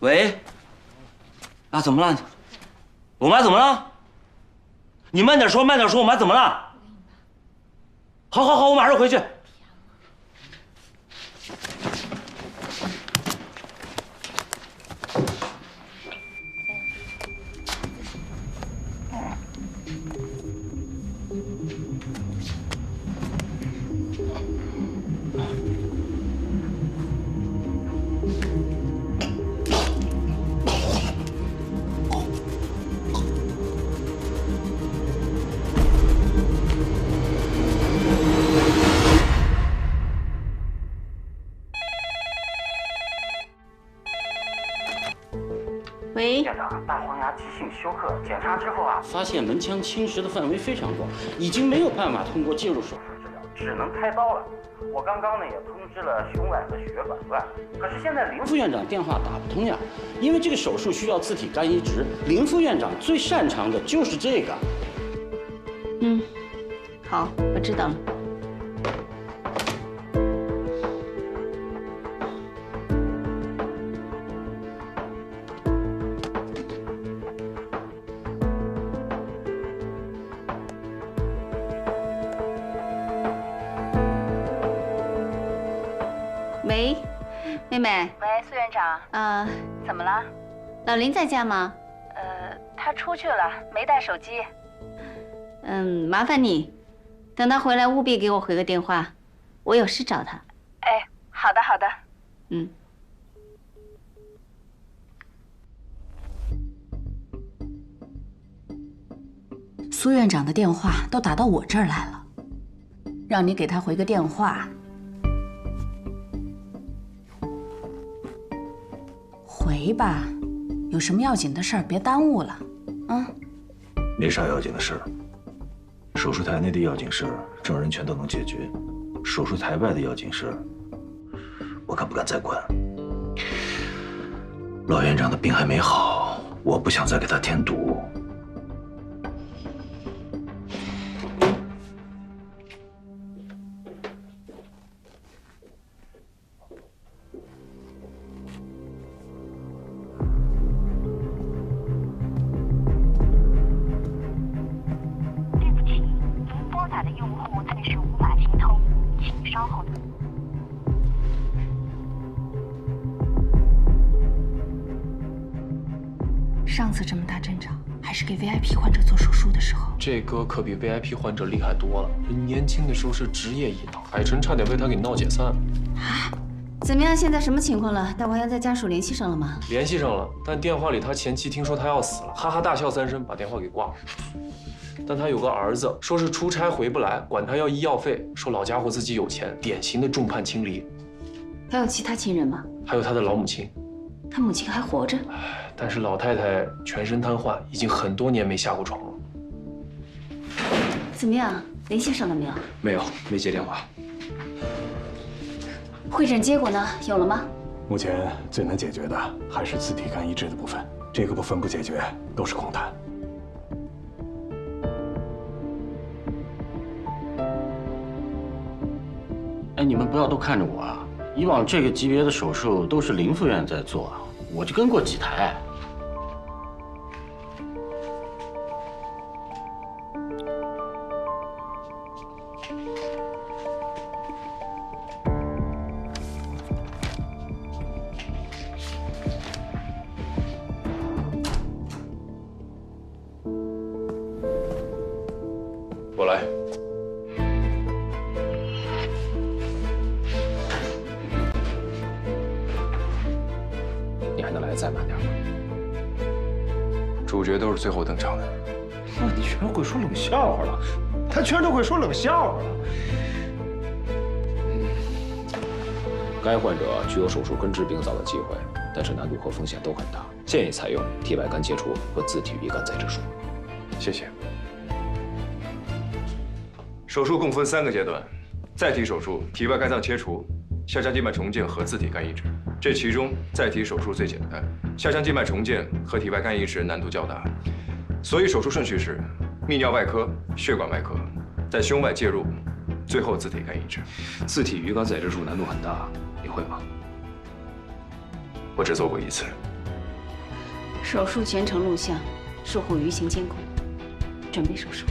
喂，啊，怎么了？我妈怎么了？你慢点说，慢点说，我妈怎么了？好，好，好，我马上回去。喂，院长，大黄牙急性休克，检查之后啊，发现门腔侵蚀的范围非常广，已经没有办法通过介入手术治疗，只能开刀了。我刚刚呢也通知了胸外和血管断，可是现在林副院长电话打不通呀，因为这个手术需要自体肝移植，林副院长最擅长的就是这个。好，我知道了。喂，妹妹。喂，苏院长。怎么了？老林在家吗？他出去了，没带手机。麻烦你，等他回来务必给我回个电话，我有事找他。哎，好的好的。苏院长的电话都打到我这儿来了，让你给他回个电话。回吧，有什么要紧的事儿别耽误了，啊。没啥要紧的事儿。手术台内的要紧事，证人全都能解决；手术台外的要紧事，我可不敢再管。老院长的病还没好，我不想再给他添堵。上次这么大阵仗，还是给 VIP 患者做手术的时候。这哥可比 VIP 患者厉害多了。人年轻的时候是职业医脑，海晨差点被他给闹解散。啊？怎么样？现在什么情况了？大黄鸭在家属联系上了吗？联系上了，但电话里他前妻听说他要死了，哈哈大笑3声，把电话给挂了。但他有个儿子，说是出差回不来，管他要医药费，说老家伙自己有钱，典型的众叛亲离。还有其他亲人吗？还有他的老母亲。他母亲还活着？但是老太太全身瘫痪，已经很多年没下过床了。怎么样？联系上了没有？没有，没接电话。会诊结果呢？有了吗？目前最能解决的还是自体肝移植的部分，这个部分不解决都是空谈。哎，你们不要都看着我啊！以往这个级别的手术都是林副院在做，我就跟过几台。我来。你还能来得再慢点吗？主角都是最后登场的。哇，你居然会说冷笑话了！他居然都会说冷笑话了。该患者具有手术根治病灶的机会，但是难度和风险都很大，建议采用体外肝切除和自体鱼肝再植术。谢谢。手术共分3个阶段：载体手术、体外肝脏切除、下腔静脉重建和自体肝移植。这其中载体手术最简单，下腔静脉重建和体外肝移植难度较大，所以手术顺序是泌尿外科、血管外科，在胸外介入，最后自体肝移植。自体鱼肝再植术难度很大，你会吗？我只做过1次。手术全程录像，术后舆情监控，准备手术。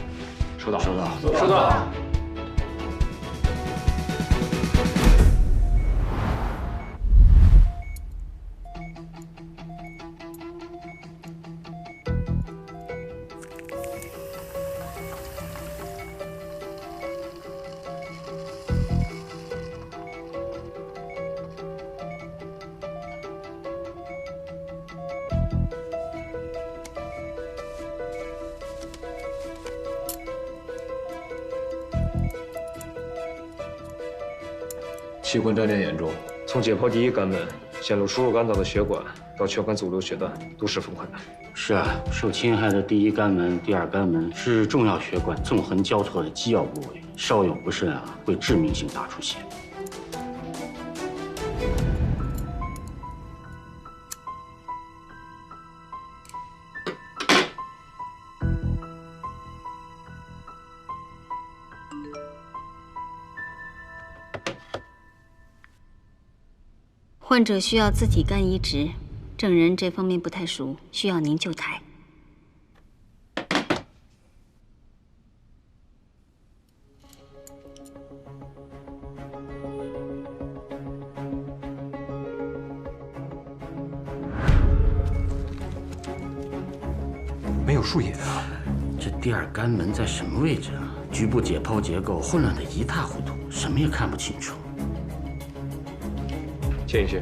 收到，收到，收到。器官粘连严重，从解剖第一肝门陷入输入肝脏的血管到血管阻流血断都十分困难。是啊，受侵害的第一肝门、第二肝门是重要血管纵横交错的机要部位，稍有不慎啊，会致命性大出血。患者需要自体肝移植，证人这方面不太熟，需要您就台。没有树眼啊！这第二肝门在什么位置啊？局部解剖结构混乱得一塌糊涂，什么也看不清楚。牵引线。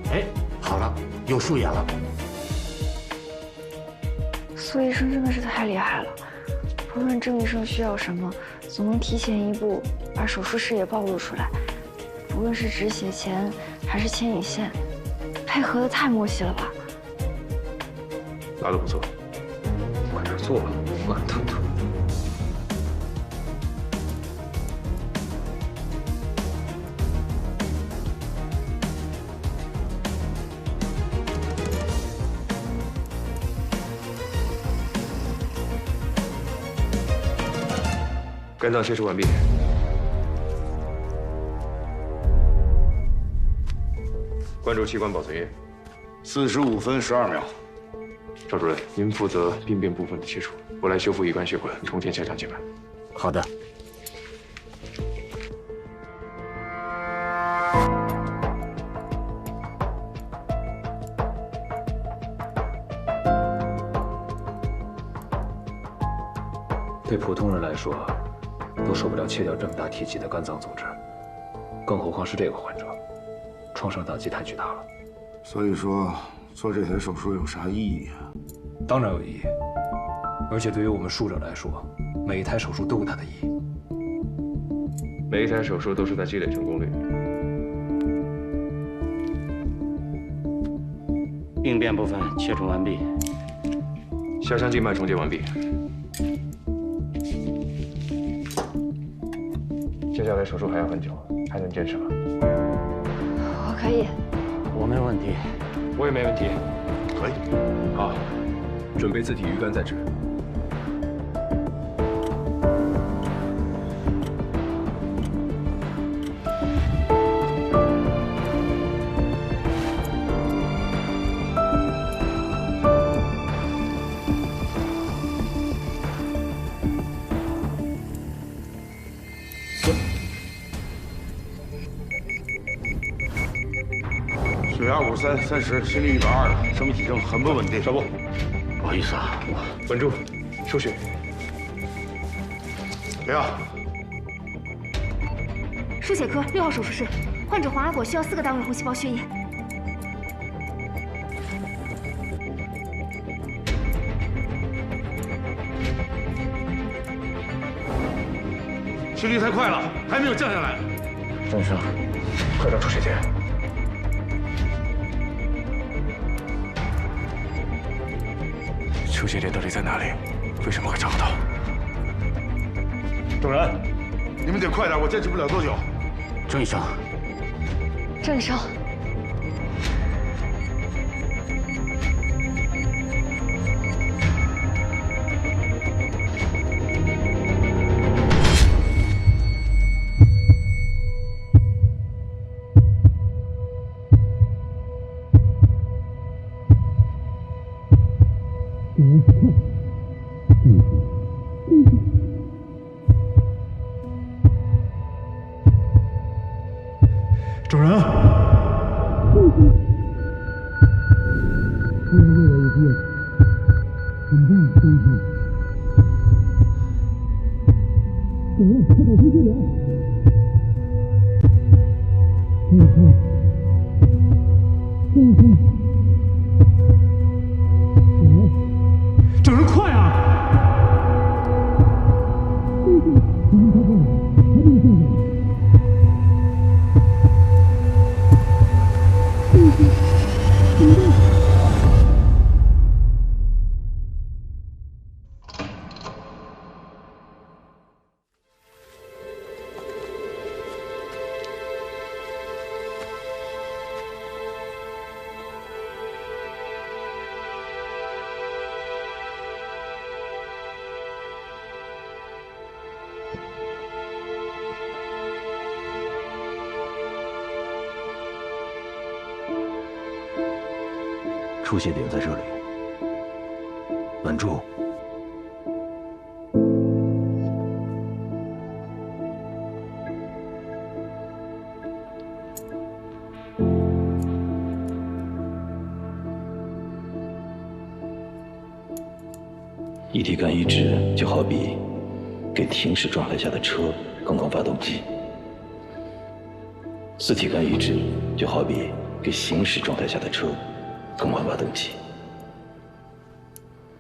哎，好了，有树眼了。苏医生真的是太厉害了，不论郑医生需要什么，总能提前一步把手术视野暴露出来。无论是止血钳还是牵引线，配合的太默契了吧？拿得不错，快点做吧，慢腾腾。肝脏切除完毕。关注器官保存液。45分12秒。赵主任，您负责病变部分的切除，我来修复乙肝血管，重建下腔静脉。好的。对普通人来说，都受不了切掉这么大体积的肝脏组织，更何况是这个患者，创伤打击太巨大了。所以说，做这台手术有啥意义啊？当然有意义，而且对于我们术者来说，每一台手术都有它的意义。每一台手术都是在积累成功率。病变部分切除完毕，下腔静脉重建完毕。接下来手术还要很久，还能坚持吗？我可以。我没问题。我也没问题。可以。好，准备自体鱼肝再植。血压53、30，心率120了，生命体征很不稳定。少部，不好意思啊，稳住，输血。谁啊？输血科6号手术室，患者黄阿果需要4个单位红细胞血液。心率太快了，还没有降下来。郑医生，快点出血钳。出血点到底在哪里？为什么会找不到？众人，你们得快点，我坚持不了多久。郑医生，郑医生，主人。整人快啊！出血点在这里，稳住。一体干移植就好比给停驶状态下的车更换发动机，四体干移植就好比给行驶状态下的车更换发动机。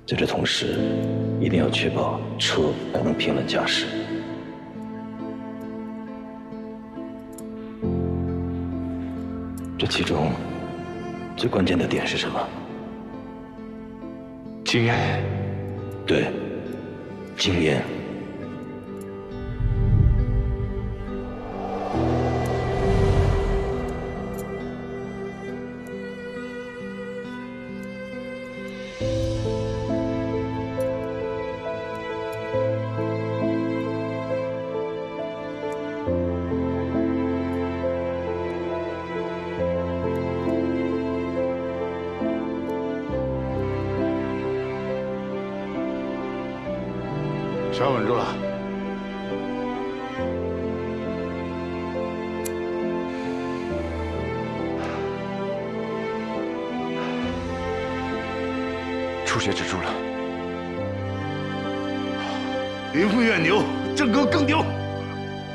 在这同时，一定要确保车不能平稳驾驶。这其中最关键的点是什么？经验。对，经验。全稳住了。出血止住了。林峰越牛，郑哥更牛。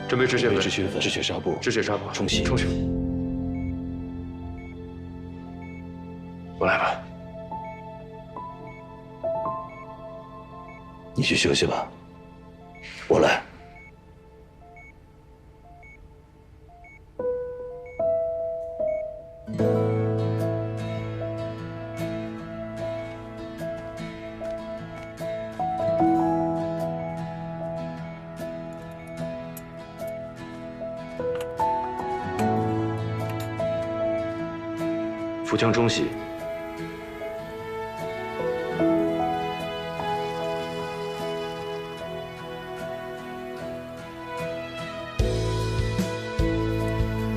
准备止血粉、止血粉、止血纱布、止血纱布，冲洗。我来吧。你去休息吧，我来。腹腔中洗。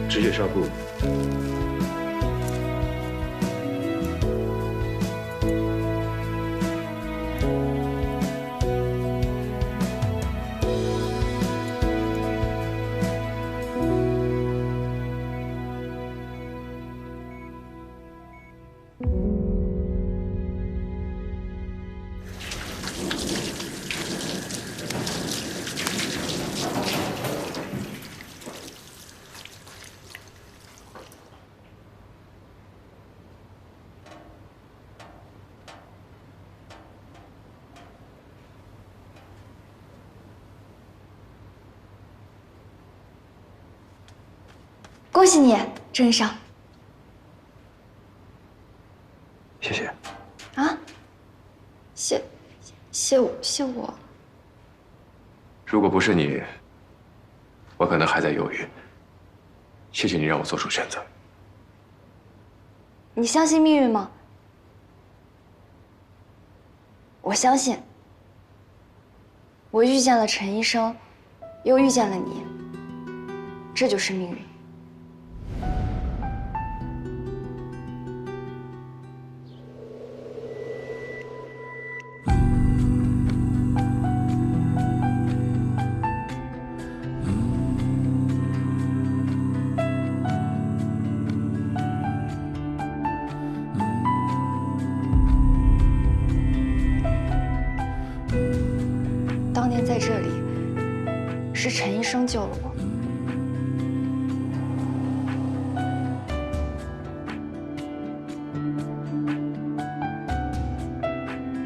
止血纱布。恭喜你，郑医生。谢谢。啊？谢我？如果不是你，我可能还在犹豫。谢谢你让我做出选择。你相信命运吗？我相信。我遇见了陈医生，又遇见了你，这就是命运。当年在这里，是陈医生救了我。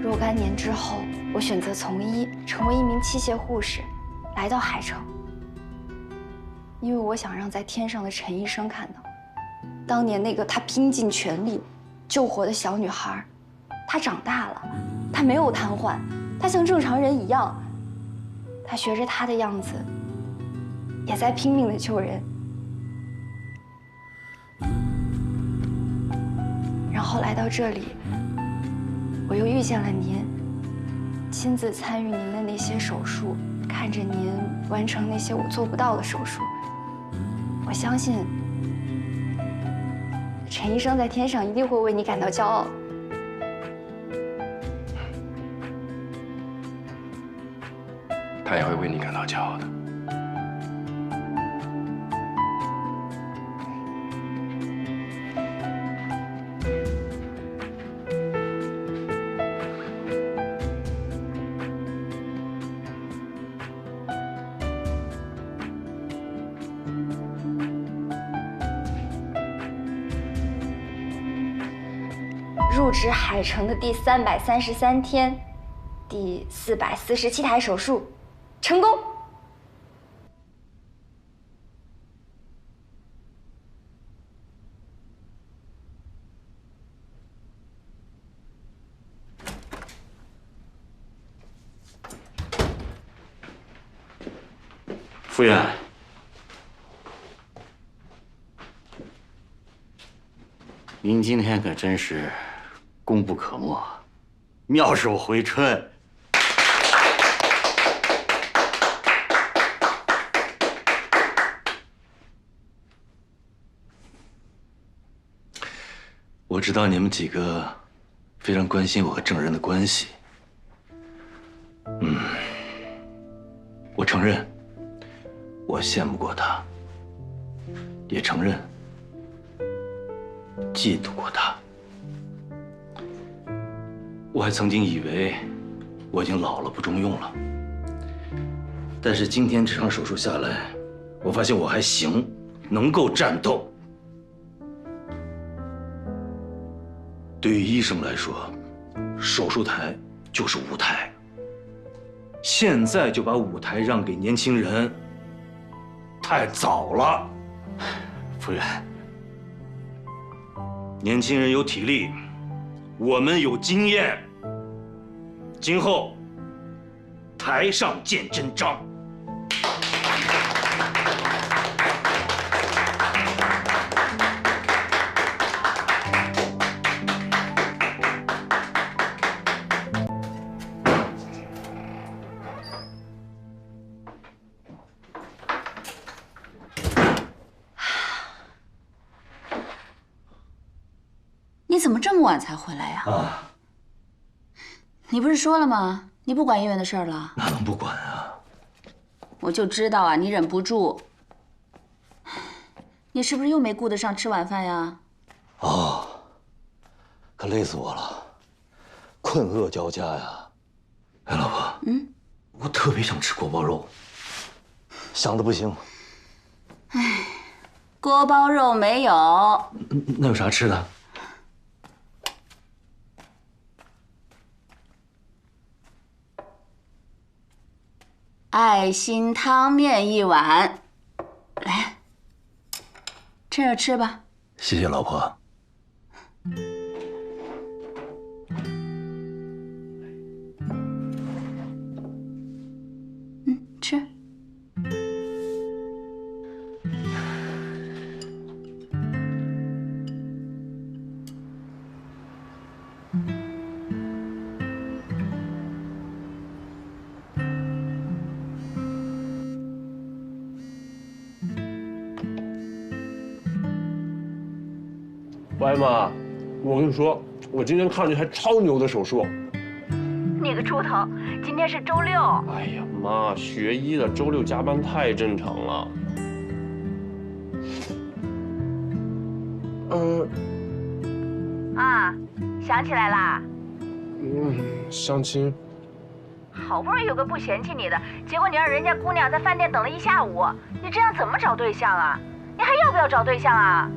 若干年之后，我选择从医，成为一名器械护士，来到海城。因为我想让在天上的陈医生看到，当年那个他拼尽全力救活的小女孩，她长大了，她没有瘫痪，她像正常人一样，她学着她的样子，也在拼命的救人。然后来到这里，我又遇见了您，亲自参与您的那些手术，看着您完成那些我做不到的手术。我相信陈医生在天上一定会为你感到骄傲。他也会为你感到骄傲的。入职海城的第333天，第447台手术成功。夫人，您今天可真是功不可没，妙手回春。我知道你们几个非常关心我和郑人的关系。我承认，我羡慕过他，也承认嫉妒过他。我还曾经以为我已经老了不中用了，但是今天这场手术下来，我发现我还行，能够战斗。对于医生来说，手术台就是舞台。现在就把舞台让给年轻人，太早了。夫人，年轻人有体力，我们有经验。今后台上见真章。你怎么这么晚才回来呀？啊，你不是说了吗？你不管医院的事儿了？哪能不管啊？我就知道啊，你忍不住。你是不是又没顾得上吃晚饭呀？哦，可累死我了，困饿交加呀。哎，老婆，我特别想吃锅包肉，想的不行。哎，锅包肉没有。那有啥吃的？爱心汤面1碗，来，趁热吃吧。谢谢老婆。吃。歪妈，我跟你说，我今天看了一台超牛的手术。你个猪头，今天是周6。哎呀妈，学医的周6加班太正常了。啊，想起来啦？相亲。好不容易有个不嫌弃你的，结果你让人家姑娘在饭店等了一下午，你这样怎么找对象啊？你还要不要找对象啊？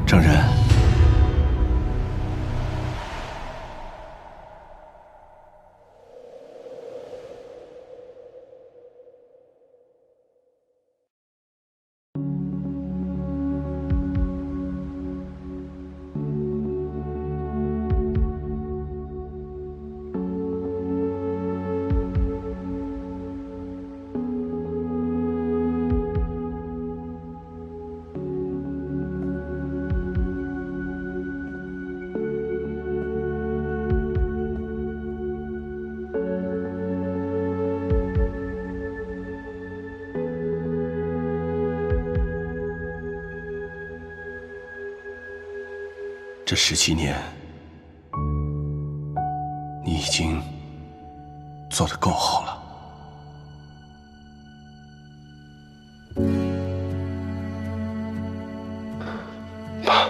郑人，这17年，你已经做得够好了。爸。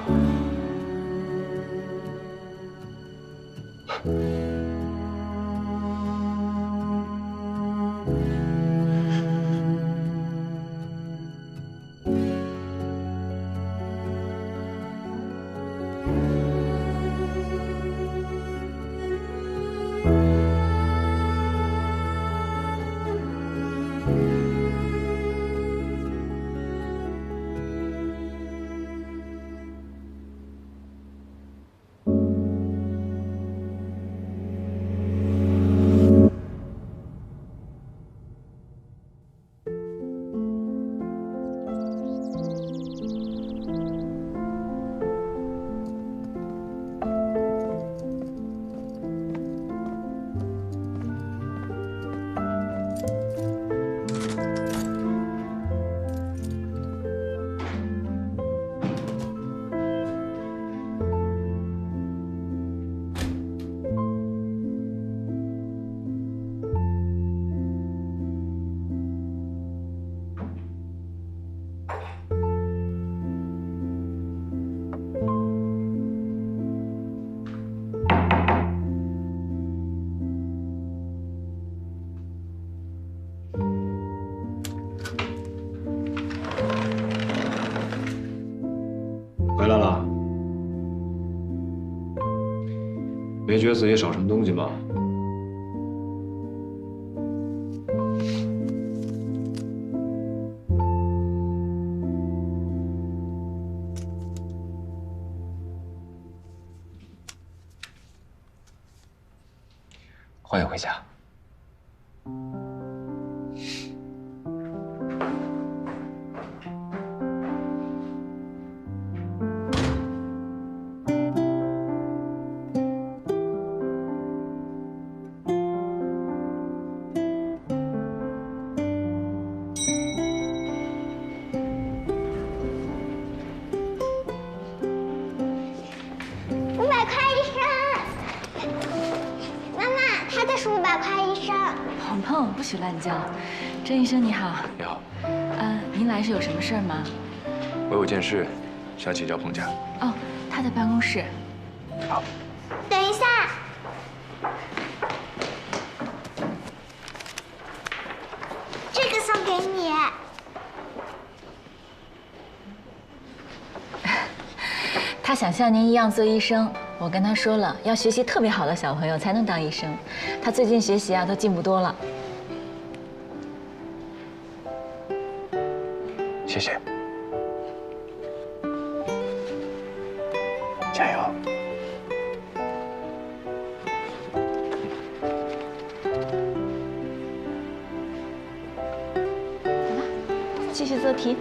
没觉得自己少什么东西吗？欢迎回家。不许乱叫。郑医生你好。你好。您来是有什么事儿吗？我有件事想请教彭家。哦，他在办公室。好。等一下。这个送给你。他想像您一样做医生，我跟他说了，要学习特别好的小朋友才能当医生。他最近学习都进步多了。谢谢。加油。好吧，继续做题。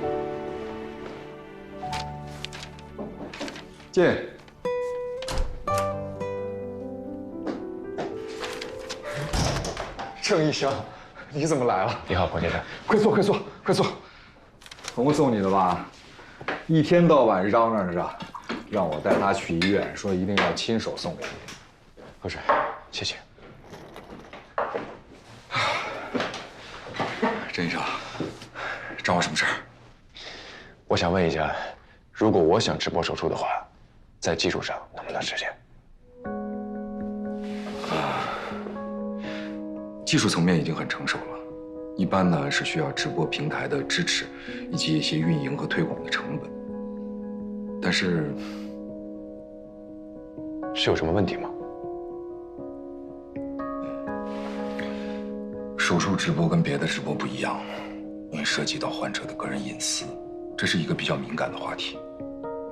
进。郑医生，你怎么来了？你好，彭先生。快坐，快坐，快坐。童子送你的吧？一天到晚嚷嚷着，让我带他去医院，说一定要亲手送给你。喝水，谢谢。郑医生，找我什么事儿？我想问一下，如果我想直播手术的话，在技术上能不能实现？技术层面已经很成熟了，一般呢是需要直播平台的支持，以及一些运营和推广的成本。但是，是有什么问题吗？手术直播跟别的直播不一样，因为涉及到患者的个人隐私，这是一个比较敏感的话题。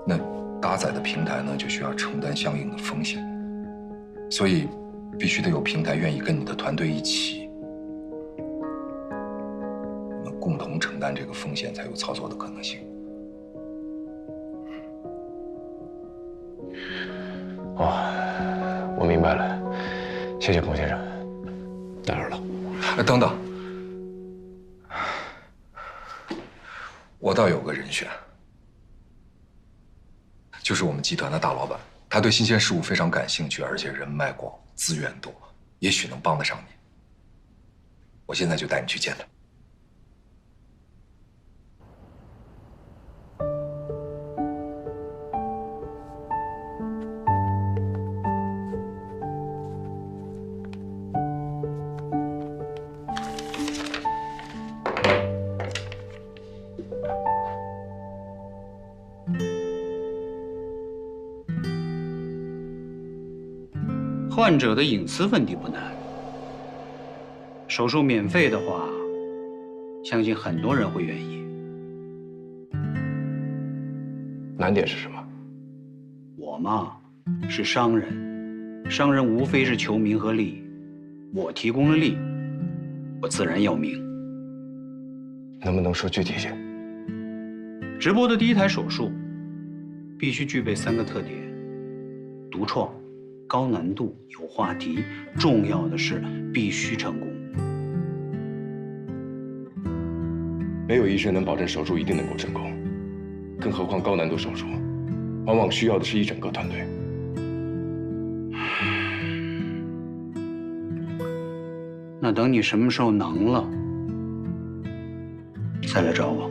那搭载的平台呢，就需要承担相应的风险，所以必须得有平台愿意跟你的团队一起，我们共同承担这个风险，才有操作的可能性。哦，我明白了，谢谢彭先生。打扰了。等等，我倒有个人选，就是我们集团的大老板，他对新鲜事物非常感兴趣，而且人脉广，资源多，也许能帮得上你。我现在就带你去见他。患者的隐私问题不难，手术免费的话，相信很多人会愿意。难点是什么？我嘛，是商人，商人无非是求名和利，我提供了利，我自然要名。能不能说具体些？直播的第一台手术，必须具备3个特点：独创、高难度、有话题，重要的是必须成功。没有医生能保证手术一定能够成功，更何况高难度手术，往往需要的是一整个团队。那等你什么时候能了，再来找我。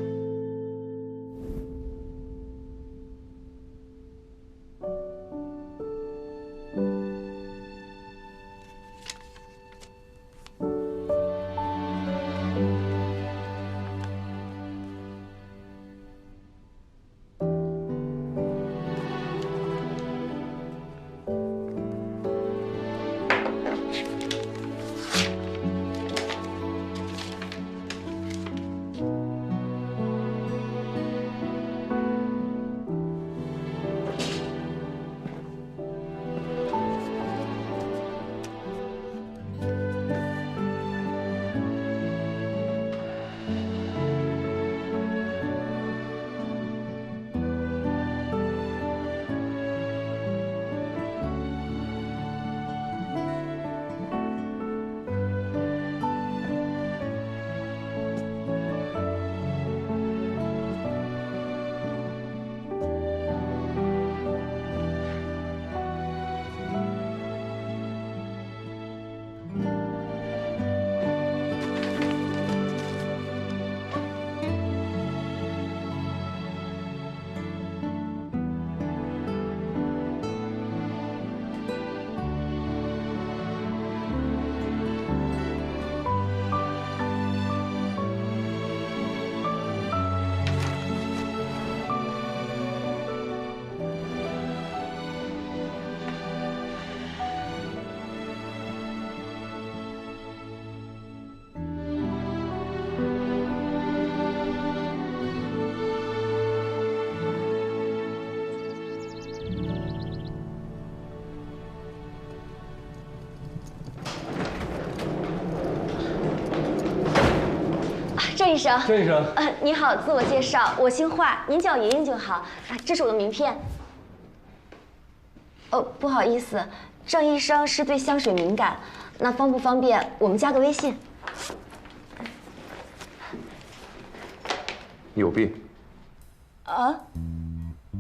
郑医生，郑医生，你好，自我介绍，我姓华，您叫莹莹就好。这是我的名片。哦，不好意思，郑医生是对香水敏感，那方不方便我们加个微信？你有病？啊？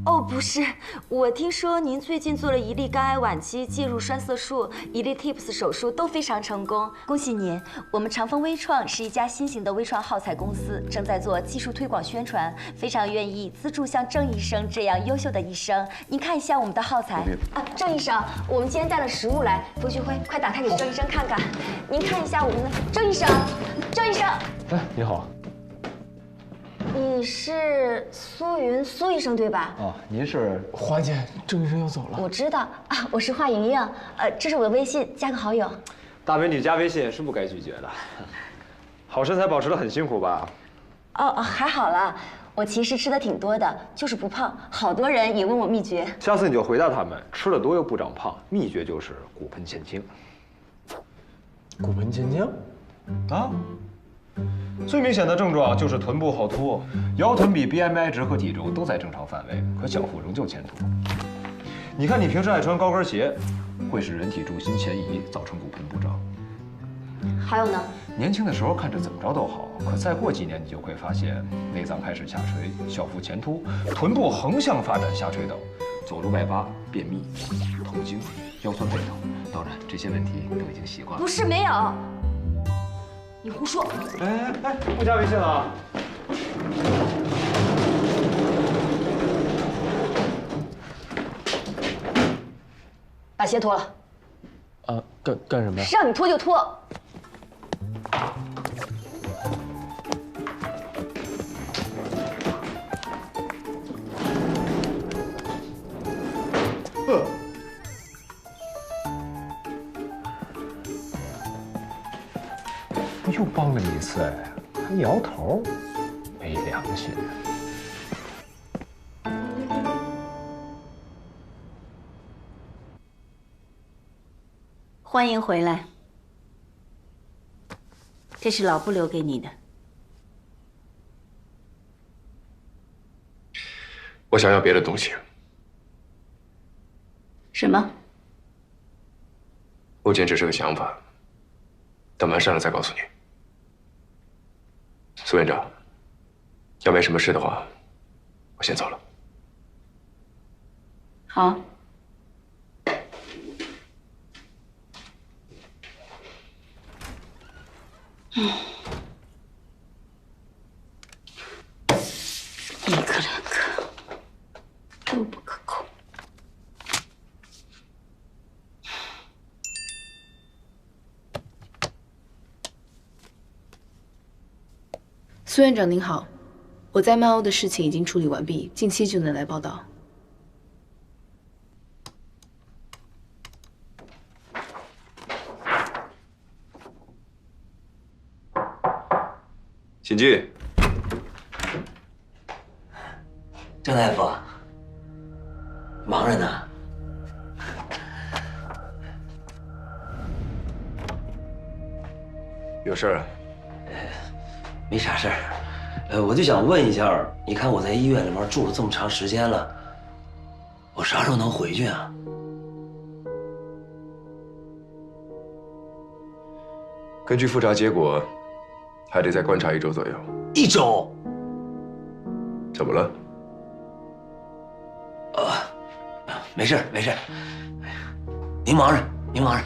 哦，不是，我听说您最近做了一例肝癌晚期介入栓塞术、一例 TIPS 手术都非常成功，恭喜您！我们长丰微创是一家新型的微创耗材公司，正在做技术推广宣传，非常愿意资助像郑医生这样优秀的医生。您看一下我们的耗材啊，郑医生，我们今天带了食物来，冯旭辉，快打开给郑医生看看。您看一下我们的郑医生，郑医生，哎，你好。你是苏医生对吧？哦，您是华姐，郑医生要走了。我知道啊，我是华莹莹，这是我的微信，加个好友。大美女加微信是不该拒绝的。好身材保持得很辛苦吧？哦，还好啦，我其实吃的挺多的，就是不胖。好多人也问我秘诀。下次你就回答他们，吃的多又不长胖，秘诀就是骨盆前倾。骨盆前倾？啊？最明显的症状就是臀部后凸，腰臀比 BMI 值和体重都在正常范围，可小腹仍旧前凸。你看你平时爱穿高跟鞋，会使人体重心前移，造成骨盆不正。还有呢？年轻的时候看着怎么着都好，可再过几年你就会发现内脏开始下垂，小腹前凸，臀部横向发展下垂等，走路外八、便秘、痛经、腰酸背疼。当然，这些问题都已经习惯了。不是没有。你胡说！哎，不加微信了啊？把鞋脱了。啊，干什么呀？让你脱就脱。又帮了你一次，还摇头，没良心。欢迎回来，这是老布留给你的。我想要别的东西。什么？目前只是个想法，等完善了再告诉你。苏院长，要没什么事的话，我先走了。好。一个两个都不可控。苏院长您好，我在曼欧的事情已经处理完毕，近期就能来报道。请进。郑大夫，忙着呢。有事儿啊？没啥事儿，我就想问一下，你看我在医院里面住了这么长时间了，我啥时候能回去啊？根据复查结果，还得再观察1周左右。1周？怎么了？没事没事，您忙着，您忙着。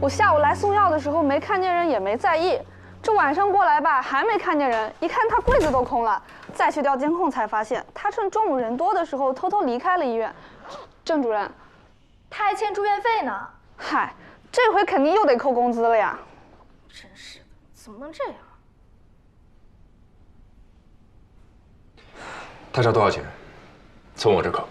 我下午来送药的时候没看见人，也没在意。这晚上过来吧，还没看见人。一看他柜子都空了，再去调监控才发现，他趁中午人多的时候偷偷离开了医院。郑主任，他还欠住院费呢。嗨，这回肯定又得扣工资了呀。真是的，怎么能这样？他少多少钱？从我这扣。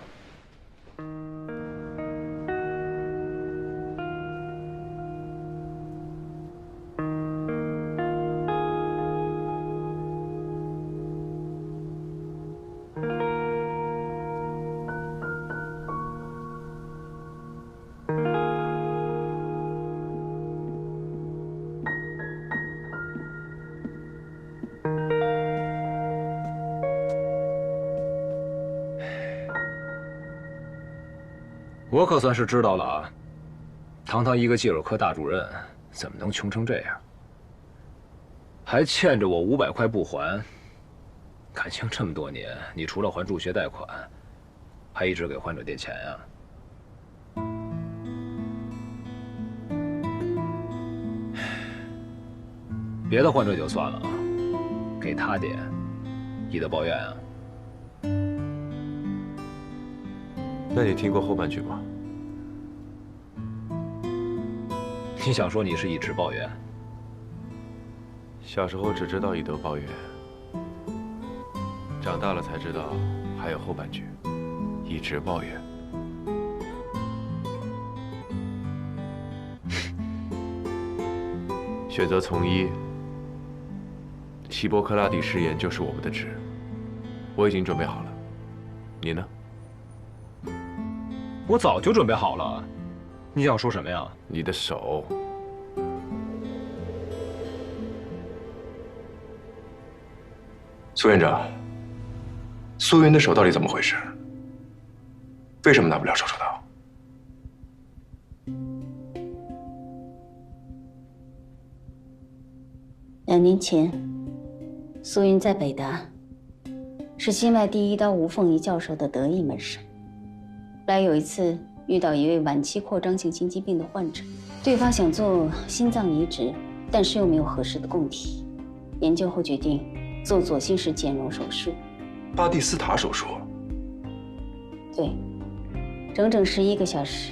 我可算是知道了啊，堂堂一个介入科大主任，怎么能穷成这样？还欠着我500块不还。感情这么多年，你除了还助学贷款，还一直给患者垫钱呀？别的患者就算了啊，给他点，你的抱怨啊？那你听过后半句吗？你想说你是一直抱怨？小时候只知道以德报怨，长大了才知道还有后半句，一直抱怨。选择从医，希波克拉底誓言就是我们的职，我已经准备好了，你呢？我早就准备好了，你想说什么呀？你的手。苏院长，苏云的手到底怎么回事？为什么拿不了手术刀？ 2年前，苏云在北大是心外第1刀吴凤仪教授的得意门生。后来有一次遇到一位晚期扩张性心肌病的患者，对方想做心脏移植，但是又没有合适的供体。研究后决定做左心室减容手术。巴蒂斯塔手术。对，整整11个小时。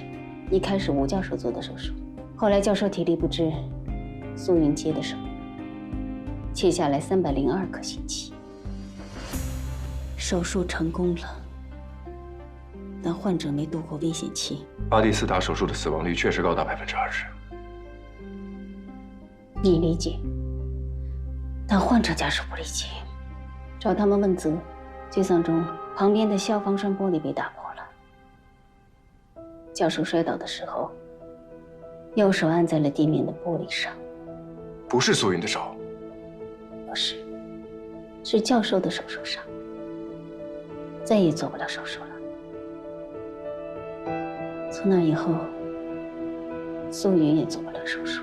一开始吴教授做的手术，后来教授体力不支，苏云接的手。 切下来302颗心肌，手术成功了，但患者没度过危险期。巴蒂斯塔手术的死亡率确实高达20%。你理解，但患者家属不理解。找他们问责，沮丧中，旁边的消防栓玻璃被打破了。教授摔倒的时候，右手按在了地面的玻璃上。不是苏云的手。 不是，是教授的手术上，再也做不了手术了。从那以后，苏云也做不了手术。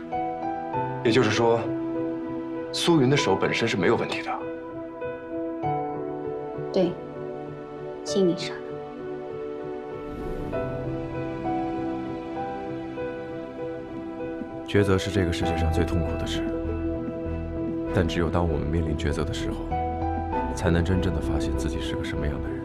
也就是说，苏云的手本身是没有问题的。对，心理上的。抉择是这个世界上最痛苦的事。 但只有当我们面临抉择的时候，才能真正的发现自己是个什么样的人。